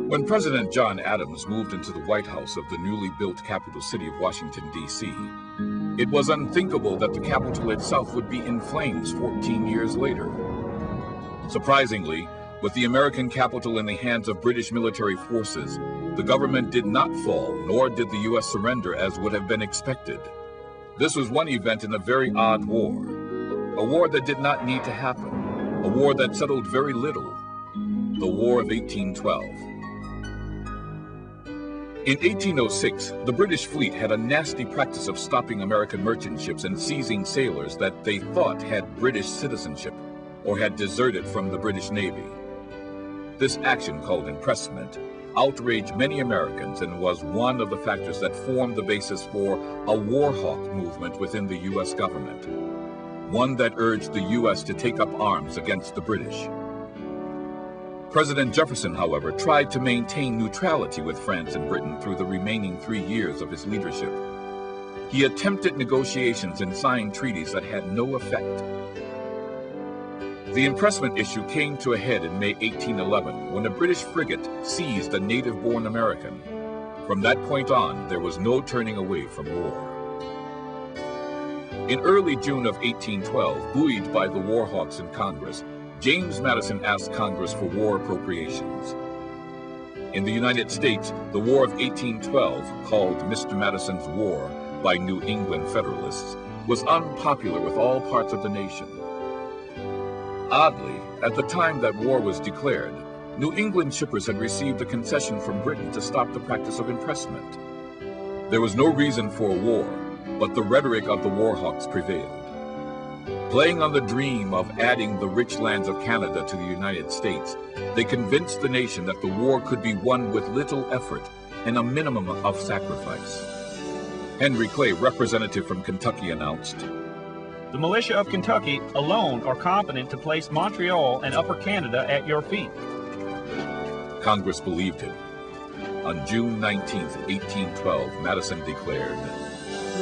When President John Adams moved into the White House of the newly built capital city of Washington, D.C., it was unthinkable that the capital itself would be in flames 14 years later. Surprisingly, with the American capital in the hands of British military forces, the government did not fall, nor did the U.S. surrender as would have been expected. This was one event in a very odd war, a war that did not need to happen, a war that settled very little, the War of 1812. In 1806, the British fleet had a nasty practice of stopping American merchant ships and seizing sailors that they thought had British citizenship or had deserted from the British Navy. This action, called impressment, outraged many Americans and was one of the factors that formed the basis for a war hawk movement within the U.S. government, one that urged the U.S. to take up arms against the British. President Jefferson, however, tried to maintain neutrality with France and Britain through the remaining 3 years of his leadership. He attempted negotiations and signed treaties that had no effect. The impressment issue came to a head in May 1811 when a British frigate seized a native-born American. From that point on, there was no turning away from war. In early June of 1812, buoyed by the war hawks in Congress, James Madison asked Congress for war appropriations. In the United States, the War of 1812, called Mr. Madison's War by New England Federalists, was unpopular with all parts of the nation. Oddly, at the time that war was declared, New England shippers had received a concession from Britain to stop the practice of impressment. There was no reason for a war, but the rhetoric of the war hawks prevailed. Playing on the dream of adding the rich lands of Canada to the United States, they convinced the nation that the war could be won with little effort and a minimum of sacrifice. Henry Clay, representative from Kentucky, announced, "The militia of Kentucky alone are competent to place Montreal and Upper Canada at your feet." Congress believed him. On June 19, 1812, Madison declared,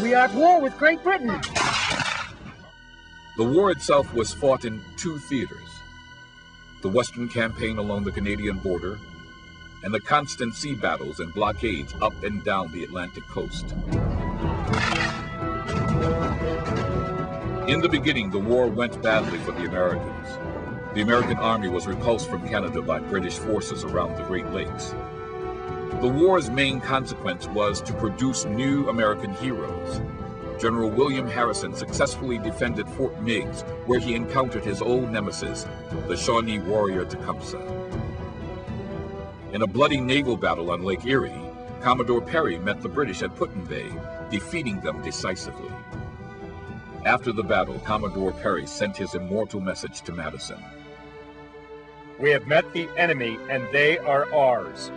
"We are at war with Great Britain." The war itself was fought in two theaters: the Western Campaign along the Canadian border and the constant sea battles and blockades up and down the Atlantic coast. In the beginning, the war went badly for the Americans. The American army was repulsed from Canada by British forces around the Great Lakes. The war's main consequence was to produce new American heroes. General William Harrison successfully defended Fort Meigs, where he encountered his old nemesis, the Shawnee warrior Tecumseh. In a bloody naval battle on Lake Erie, Commodore Perry met the British at Put-in-Bay, defeating them decisively. After the battle, Commodore Perry sent his immortal message to Madison: "We have met the enemy, and they are ours."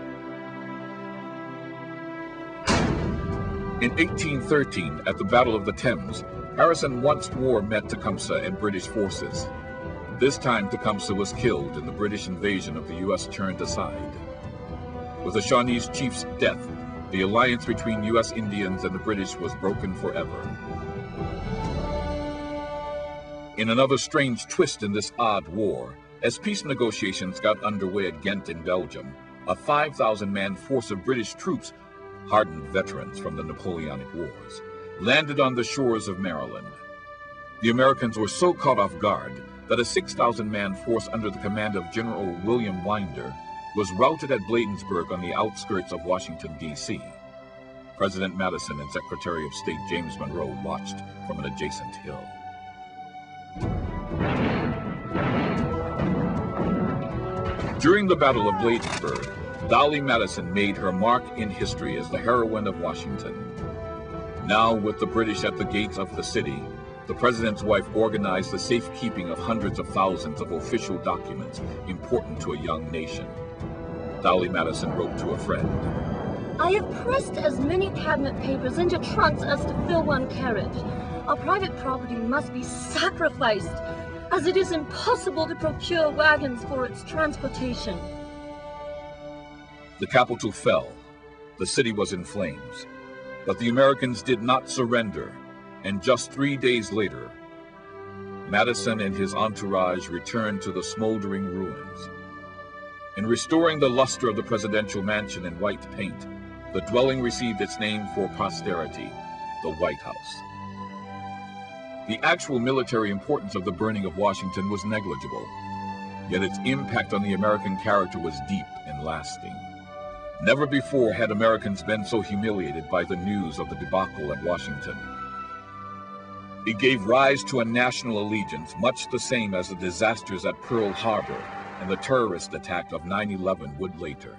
In 1813, at the Battle of the Thames, Harrison once more met Tecumseh and British forces. This time, Tecumseh was killed and the British invasion of the U.S. turned aside. With the Shawnee's chief's death, the alliance between U.S. Indians and the British was broken forever. In another strange twist in this odd war, as peace negotiations got underway at Ghent in Belgium, a 5,000-man force of British troops, hardened veterans from the Napoleonic Wars, landed on the shores of Maryland. The Americans were so caught off guard that a 6,000-man force under the command of General William Winder was routed at Bladensburg on the outskirts of Washington, D.C. President Madison and Secretary of State James Monroe watched from an adjacent hill. During the Battle of Bladensburg, Dolly Madison made her mark in history as the heroine of Washington. Now, with the British at the gates of the city, the president's wife organized the safekeeping of hundreds of thousands of official documents important to a young nation. Dolly Madison wrote to a friend, "I have pressed as many cabinet papers into trunks as to fill one carriage. Our private property must be sacrificed, as it is impossible to procure wagons for its transportation." The Capitol fell. The city was in flames. But the Americans did not surrender, and just 3 days later, Madison and his entourage returned to the smoldering ruins. In restoring the luster of the presidential mansion in white paint, the dwelling received its name for posterity, the White House. The actual military importance of the burning of Washington was negligible, yet its impact on the American character was deep and lasting. Never before had Americans been so humiliated by the news of the debacle at Washington. It gave rise to a national allegiance much the same as the disasters at Pearl Harbor and the terrorist attack of 9/11 would later.